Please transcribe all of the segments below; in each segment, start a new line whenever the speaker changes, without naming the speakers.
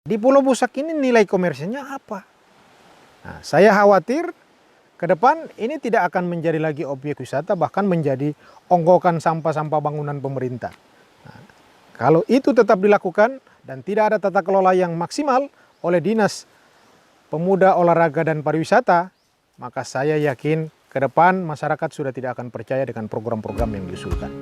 Di Pulau Busak ini nilai komersialnya apa? Nah, saya khawatir ke depan ini tidak akan menjadi lagi objek wisata, bahkan menjadi onggokan sampah-sampah bangunan pemerintah. Nah, kalau itu tetap dilakukan dan tidak ada tata kelola yang maksimal oleh Dinas Pemuda, Olahraga, dan Pariwisata, maka saya yakin ke depan masyarakat sudah tidak akan percaya dengan program-program yang diusulkan.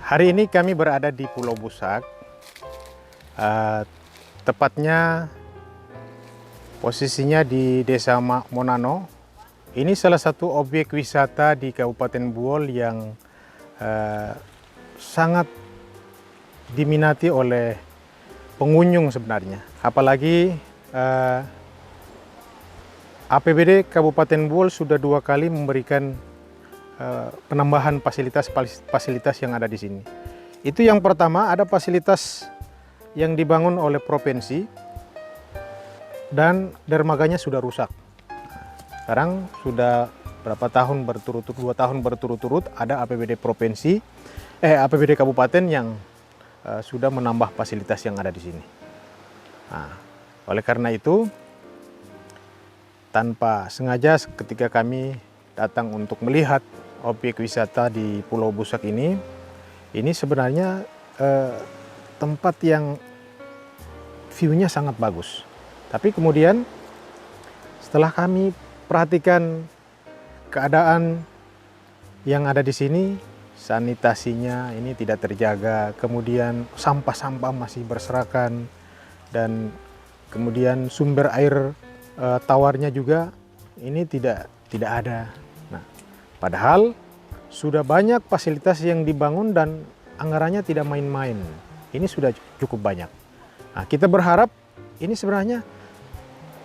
Hari ini kami berada di Pulau Busak, tepatnya posisinya di Desa Monano. Ini salah satu objek wisata di Kabupaten Buol yang sangat diminati oleh pengunjung sebenarnya. Apalagi APBD Kabupaten Buol sudah 2 kali memberikan penambahan fasilitas yang ada di sini. Itu yang pertama, ada fasilitas yang dibangun oleh provinsi dan dermaganya sudah rusak. Sekarang sudah berapa tahun berturut-turut, 2 tahun berturut-turut ada APBD provinsi, APBD kabupaten yang sudah menambah fasilitas yang ada di sini. Nah, oleh karena itu, tanpa sengaja ketika kami datang untuk melihat objek wisata di Pulau Busak ini sebenarnya tempat yang view-nya sangat bagus. Tapi kemudian setelah kami perhatikan keadaan yang ada di sini, sanitasinya ini tidak terjaga, kemudian sampah-sampah masih berserakan, dan kemudian sumber air tawarnya juga ini tidak ada. Nah, padahal sudah banyak fasilitas yang dibangun dan anggarannya tidak main-main. Ini sudah cukup banyak. Nah, kita berharap ini sebenarnya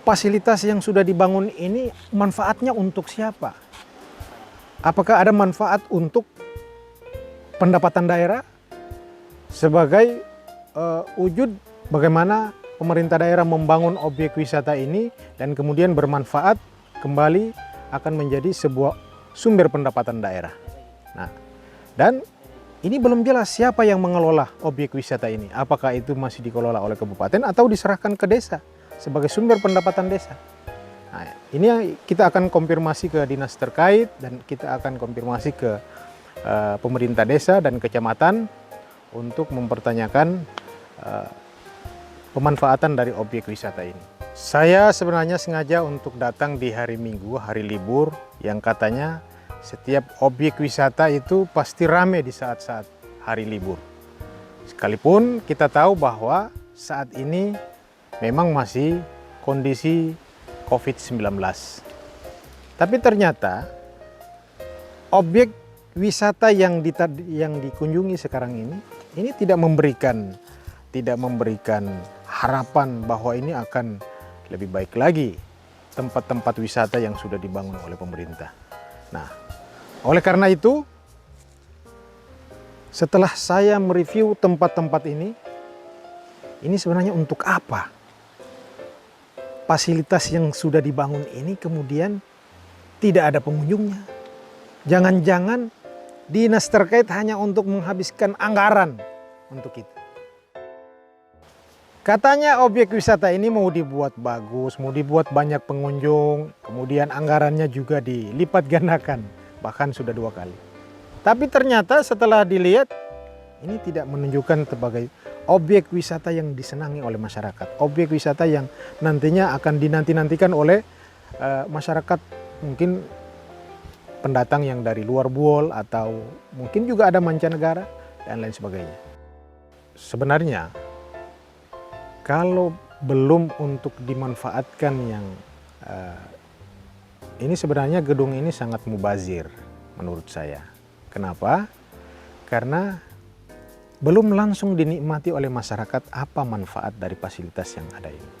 fasilitas yang sudah dibangun ini manfaatnya untuk siapa? Apakah ada manfaat untuk pendapatan daerah sebagai wujud bagaimana pemerintah daerah membangun objek wisata ini dan kemudian bermanfaat kembali akan menjadi sebuah sumber pendapatan daerah. Nah, dan ini belum jelas siapa yang mengelola objek wisata ini. Apakah itu masih dikelola oleh kabupaten atau diserahkan ke desa sebagai sumber pendapatan desa. Nah, ini kita akan konfirmasi ke dinas terkait dan kita akan konfirmasi ke pemerintah desa dan kecamatan untuk mempertanyakan pemanfaatan dari objek wisata ini. Saya sebenarnya sengaja untuk datang di hari Minggu, hari libur, yang katanya setiap objek wisata itu pasti ramai di saat-saat hari libur. Sekalipun kita tahu bahwa saat ini memang masih kondisi COVID-19. Tapi ternyata objek wisata yang dikunjungi sekarang ini tidak memberikan harapan bahwa ini akan lebih baik lagi tempat-tempat wisata yang sudah dibangun oleh pemerintah. Nah, oleh karena itu, setelah saya mereview tempat-tempat ini sebenarnya untuk apa? Fasilitas yang sudah dibangun ini kemudian tidak ada pengunjungnya. Jangan-jangan dinas terkait hanya untuk menghabiskan anggaran untuk itu. Katanya objek wisata ini mau dibuat bagus, mau dibuat banyak pengunjung, kemudian anggarannya juga dilipat gandakan, bahkan sudah 2 kali. Tapi ternyata setelah dilihat, ini tidak menunjukkan sebagai objek wisata yang disenangi oleh masyarakat, objek wisata yang nantinya akan dinanti-nantikan oleh masyarakat, mungkin pendatang yang dari luar Buol atau mungkin juga ada mancanegara dan lain sebagainya. Sebenarnya kalau belum untuk dimanfaatkan yang ini, sebenarnya gedung ini sangat mubazir menurut saya. Kenapa? Karena belum langsung dinikmati oleh masyarakat apa manfaat dari fasilitas yang ada ini.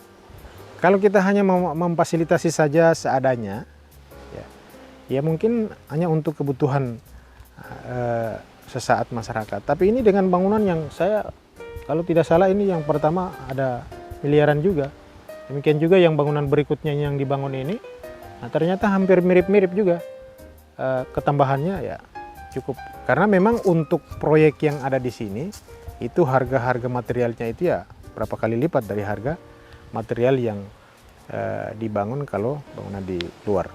Kalau kita hanya memfasilitasi saja seadanya, ya mungkin hanya untuk kebutuhan sesaat masyarakat. Tapi ini dengan bangunan yang saya, kalau tidak salah ini yang pertama ada miliaran juga. Demikian juga yang bangunan berikutnya yang dibangun ini, nah ternyata hampir mirip-mirip juga. Ketambahannya ya cukup, karena memang untuk proyek yang ada di sini itu harga-harga materialnya itu ya berapa kali lipat dari harga material yang dibangun kalau bangunan di luar.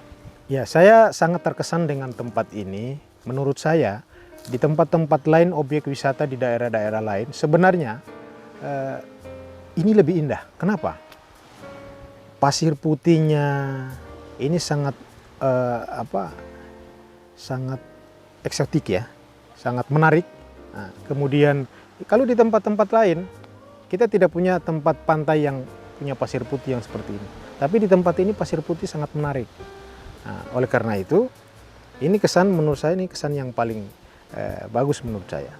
Ya, saya sangat terkesan dengan tempat ini. Menurut saya di tempat-tempat lain, objek wisata di daerah-daerah lain sebenarnya ini lebih indah. Kenapa? Pasir putihnya ini sangat sangat eksotik ya, sangat menarik. Nah, kemudian kalau di tempat-tempat lain kita tidak punya tempat pantai yang punya pasir putih yang seperti ini, tapi di tempat ini pasir putih sangat menarik. Nah, oleh karena itu ini kesan, menurut saya ini kesan yang paling bagus menurut saya.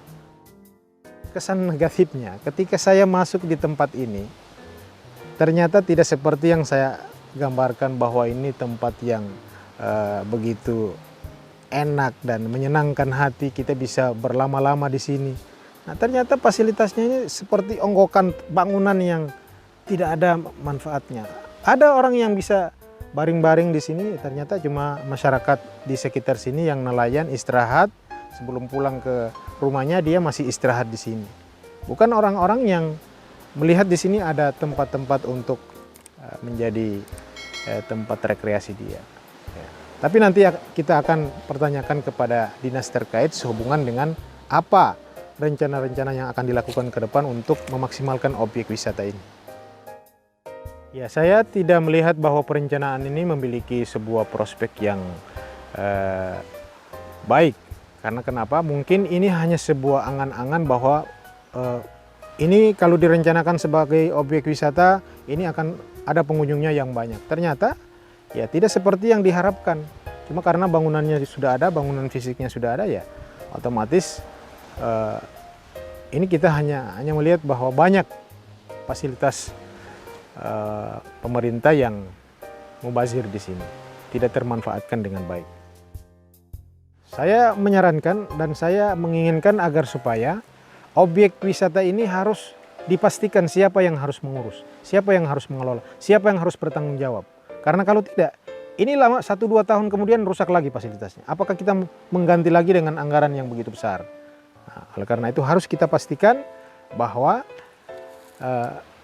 Kesan negatifnya ketika saya masuk di tempat ini ternyata tidak seperti yang saya gambarkan, bahwa ini tempat yang begitu enak dan menyenangkan hati, kita bisa berlama-lama di sini. Nah, ternyata fasilitasnya ini seperti onggokan bangunan yang tidak ada manfaatnya. Ada orang yang bisa baring-baring di sini, ternyata cuma masyarakat di sekitar sini yang nelayan istirahat sebelum pulang ke rumahnya, dia masih istirahat di sini. Bukan orang-orang yang melihat di sini ada tempat-tempat untuk menjadi tempat rekreasi dia. Tapi nanti kita akan pertanyakan kepada dinas terkait sehubungan dengan apa rencana-rencana yang akan dilakukan ke depan untuk memaksimalkan objek wisata ini. Ya, saya tidak melihat bahwa perencanaan ini memiliki sebuah prospek yang baik. Karena kenapa? Mungkin ini hanya sebuah angan-angan bahwa ini kalau direncanakan sebagai objek wisata, ini akan ada pengunjungnya yang banyak. Ternyata ya tidak seperti yang diharapkan. Cuma karena bangunannya sudah ada, bangunan fisiknya sudah ada, ya otomatis ini kita hanya melihat bahwa banyak fasilitas pemerintah yang mubazir di sini, tidak termanfaatkan dengan baik. Saya menyarankan dan saya menginginkan agar supaya objek wisata ini harus dipastikan siapa yang harus mengurus, siapa yang harus mengelola, siapa yang harus bertanggung jawab. Karena kalau tidak, ini lama 1-2 tahun kemudian rusak lagi fasilitasnya. Apakah kita mengganti lagi dengan anggaran yang begitu besar? Nah, oleh karena itu harus kita pastikan bahwa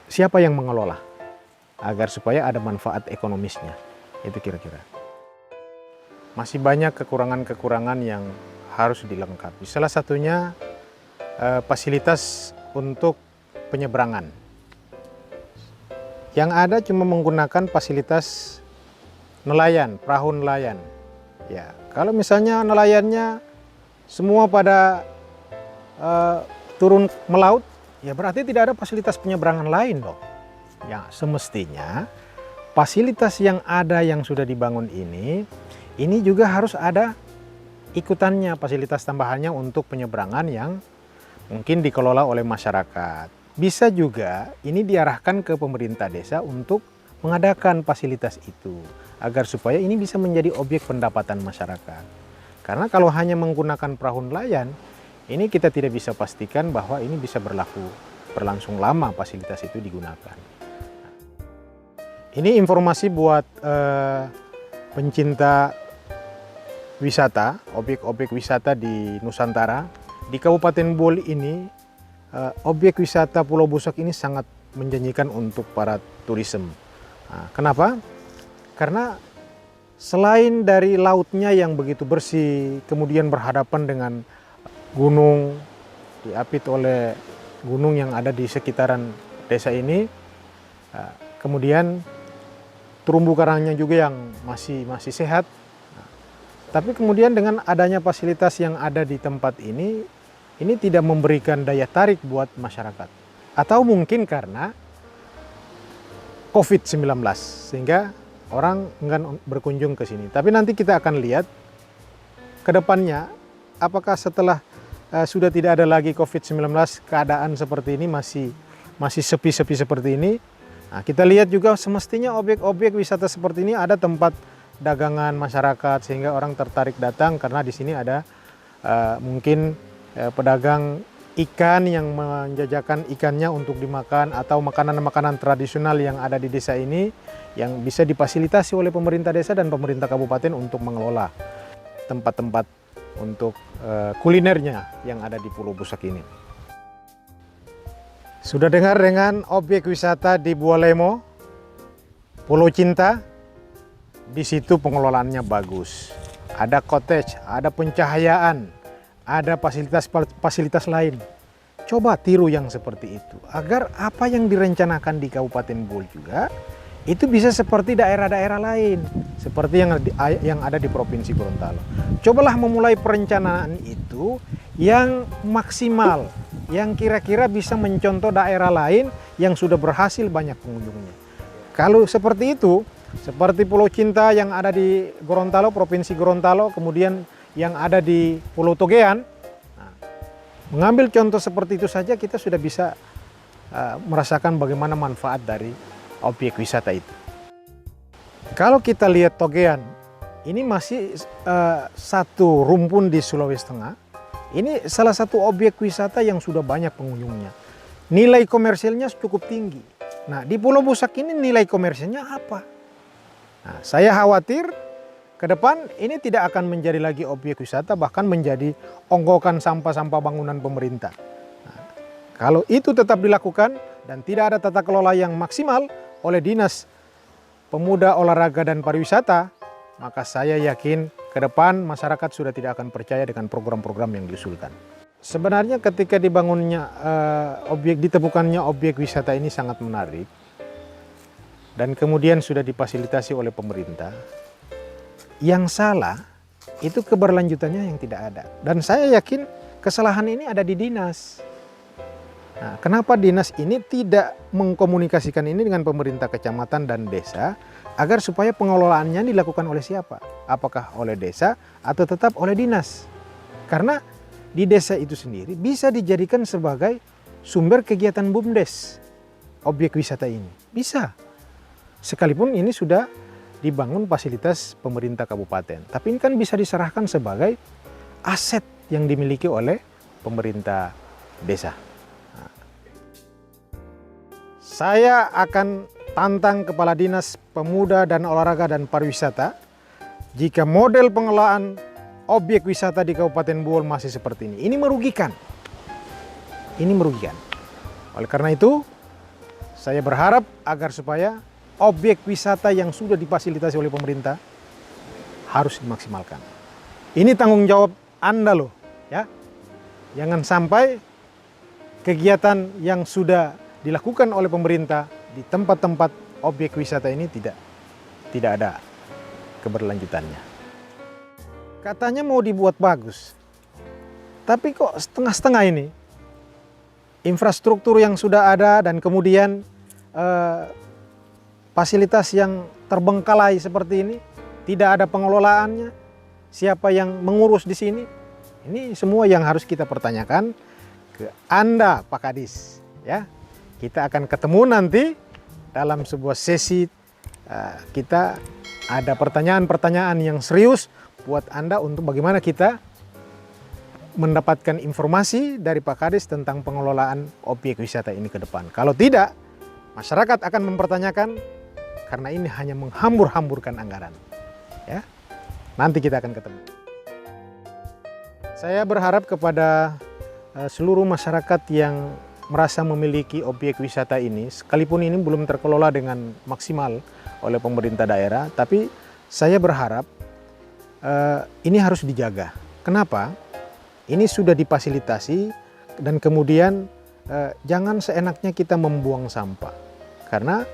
siapa yang mengelola, agar supaya ada manfaat ekonomisnya. Itu kira-kira. Masih banyak kekurangan-kekurangan yang harus dilengkapi. Salah satunya fasilitas untuk penyeberangan. Yang ada cuma menggunakan fasilitas nelayan, perahu nelayan. Ya, kalau misalnya nelayannya semua pada turun melaut, ya berarti tidak ada fasilitas penyeberangan lain dong. Ya, semestinya fasilitas yang ada yang sudah dibangun ini juga harus ada ikutannya, fasilitas tambahannya untuk penyeberangan yang mungkin dikelola oleh masyarakat. Bisa juga ini diarahkan ke pemerintah desa untuk mengadakan fasilitas itu, agar supaya ini bisa menjadi objek pendapatan masyarakat. Karena kalau hanya menggunakan perahu nelayan, ini kita tidak bisa pastikan bahwa ini bisa berlangsung lama fasilitas itu digunakan. Ini informasi buat pencinta wisata, objek-objek wisata di Nusantara. Di Kabupaten Buol ini, objek wisata Pulau Busak ini sangat menjanjikan untuk para turisme. Nah, kenapa? Karena selain dari lautnya yang begitu bersih, kemudian berhadapan dengan gunung, diapit oleh gunung yang ada di sekitaran desa ini. Kemudian terumbu karangnya juga yang masih sehat. Tapi kemudian dengan adanya fasilitas yang ada di tempat ini tidak memberikan daya tarik buat masyarakat. Atau mungkin karena COVID-19 sehingga orang enggan berkunjung ke sini. Tapi nanti kita akan lihat ke depannya apakah setelah sudah tidak ada lagi COVID-19 keadaan seperti ini masih sepi-sepi seperti ini. Nah, kita lihat juga semestinya objek-objek wisata seperti ini ada tempat dagangan masyarakat sehingga orang tertarik datang karena di sini ada mungkin pedagang ikan yang menjajakan ikannya untuk dimakan atau makanan-makanan tradisional yang ada di desa ini yang bisa difasilitasi oleh pemerintah desa dan pemerintah kabupaten untuk mengelola tempat-tempat untuk kulinernya yang ada di Pulau Busak ini. Sudah dengar dengan objek wisata di Bualemo, Pulau Cinta? Di situ pengelolaannya bagus. Ada cottage, ada pencahayaan, ada fasilitas lain. Coba tiru yang seperti itu agar apa yang direncanakan di Kabupaten Bol juga itu bisa seperti daerah-daerah lain seperti yang ada di Provinsi Gorontalo. Cobalah memulai perencanaan itu yang maksimal, yang kira-kira bisa mencontoh daerah lain yang sudah berhasil banyak pengunjungnya. Kalau seperti itu, seperti Pulau Cinta yang ada di Gorontalo, Provinsi Gorontalo, kemudian yang ada di Pulau Togean, mengambil contoh seperti itu saja kita sudah bisa merasakan bagaimana manfaat dari objek wisata itu. Kalau kita lihat Togean, ini masih satu rumpun di Sulawesi Tengah. Ini salah satu objek wisata yang sudah banyak pengunjungnya. Nilai komersilnya cukup tinggi. Nah, di Pulau Busak ini nilai komersilnya apa? Nah, saya khawatir ke depan ini tidak akan menjadi lagi objek wisata, bahkan menjadi onggokan sampah-sampah bangunan pemerintah. Nah, kalau itu tetap dilakukan dan tidak ada tata kelola yang maksimal oleh Dinas Pemuda, Olahraga, dan Pariwisata, maka saya yakin ke depan masyarakat sudah tidak akan percaya dengan program-program yang diusulkan. Sebenarnya ketika dibangunnya ditemukannya objek wisata ini sangat menarik dan kemudian sudah difasilitasi oleh pemerintah. Yang salah itu keberlanjutannya yang tidak ada. Dan saya yakin kesalahan ini ada di dinas. Nah, kenapa dinas ini tidak mengkomunikasikan ini dengan pemerintah kecamatan dan desa agar supaya pengelolaannya dilakukan oleh siapa? Apakah oleh desa atau tetap oleh dinas? Karena di desa itu sendiri bisa dijadikan sebagai sumber kegiatan BUMDes objek wisata ini. Bisa. Sekalipun ini sudah dibangun fasilitas pemerintah kabupaten. Tapi ini kan bisa diserahkan sebagai aset yang dimiliki oleh pemerintah desa. Nah, saya akan tantang Kepala Dinas Pemuda dan Olahraga dan Pariwisata jika model pengelolaan objek wisata di Kabupaten Bol masih seperti ini. Ini merugikan. Ini merugikan. Oleh karena itu, saya berharap agar supaya objek wisata yang sudah difasilitasi oleh pemerintah harus dimaksimalkan. Ini tanggung jawab Anda loh, ya. Jangan sampai kegiatan yang sudah dilakukan oleh pemerintah di tempat-tempat objek wisata ini tidak ada keberlanjutannya. Katanya mau dibuat bagus, tapi kok setengah-setengah ini. Infrastruktur yang sudah ada dan kemudian fasilitas yang terbengkalai seperti ini, tidak ada pengelolaannya, siapa yang mengurus di sini? Ini semua yang harus kita pertanyakan ke Anda, Pak Kadis. Ya, kita akan ketemu nanti dalam sebuah sesi kita ada pertanyaan-pertanyaan yang serius buat Anda untuk bagaimana kita mendapatkan informasi dari Pak Kadis tentang pengelolaan objek wisata ini ke depan. Kalau tidak, masyarakat akan mempertanyakan karena ini hanya menghambur-hamburkan anggaran. Ya, nanti kita akan ketemu. Saya berharap kepada seluruh masyarakat yang merasa memiliki objek wisata ini, sekalipun ini belum terkelola dengan maksimal oleh pemerintah daerah, tapi saya berharap ini harus dijaga. Kenapa? Ini sudah difasilitasi dan kemudian jangan seenaknya kita membuang sampah. Karena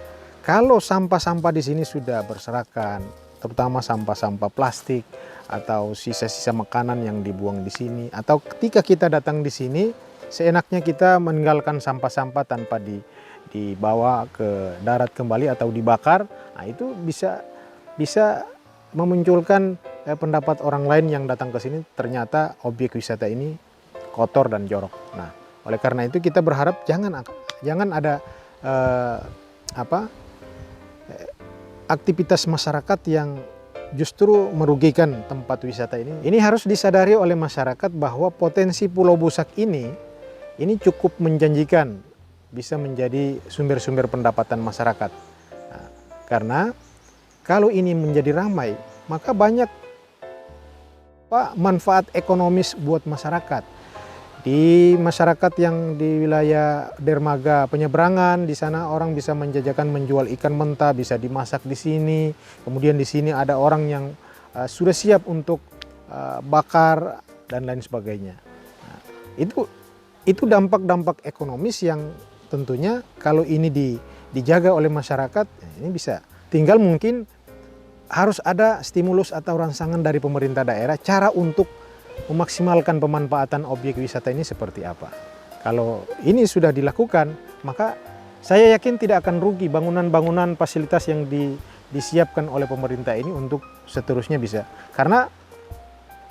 kalau sampah-sampah di sini sudah berserakan, terutama sampah-sampah plastik atau sisa-sisa makanan yang dibuang di sini, atau ketika kita datang di sini, seenaknya kita meninggalkan sampah-sampah tanpa dibawa ke darat kembali atau dibakar, nah itu bisa memunculkan pendapat orang lain yang datang ke sini, ternyata objek wisata ini kotor dan jorok. Nah, oleh karena itu kita berharap jangan ada aktivitas masyarakat yang justru merugikan tempat wisata ini. Ini harus disadari oleh masyarakat bahwa potensi Pulau Busak ini cukup menjanjikan bisa menjadi sumber-sumber pendapatan masyarakat. Nah, karena kalau ini menjadi ramai, maka banyak manfaat ekonomis buat masyarakat. Di masyarakat yang di wilayah dermaga penyeberangan, di sana orang bisa menjajakan menjual ikan mentah, bisa dimasak di sini. Kemudian di sini ada orang yang sudah siap untuk bakar dan lain sebagainya. Nah, itu dampak-dampak ekonomis yang tentunya kalau ini dijaga oleh masyarakat, ini bisa. Tinggal mungkin harus ada stimulus atau rangsangan dari pemerintah daerah cara untuk memaksimalkan pemanfaatan objek wisata ini seperti apa. Kalau ini sudah dilakukan, maka saya yakin tidak akan rugi bangunan-bangunan fasilitas yang disiapkan oleh pemerintah ini untuk seterusnya bisa. Karena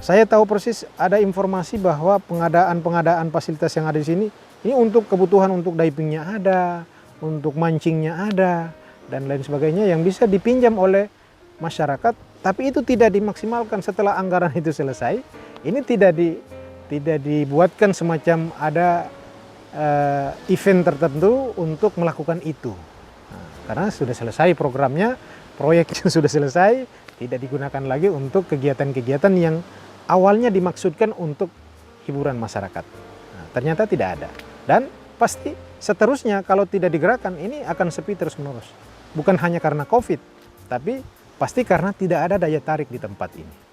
saya tahu persis ada informasi bahwa pengadaan fasilitas yang ada di sini, ini untuk kebutuhan untuk divingnya ada, untuk mancingnya ada, dan lain sebagainya yang bisa dipinjam oleh masyarakat, tapi itu tidak dimaksimalkan setelah anggaran itu selesai. Ini tidak dibuatkan semacam ada event tertentu untuk melakukan itu. Nah, karena sudah selesai programnya, proyeknya sudah selesai, tidak digunakan lagi untuk kegiatan-kegiatan yang awalnya dimaksudkan untuk hiburan masyarakat. Nah, ternyata tidak ada. Dan pasti seterusnya kalau tidak digerakkan ini akan sepi terus-menerus. Bukan hanya karena COVID, tapi pasti karena tidak ada daya tarik di tempat ini.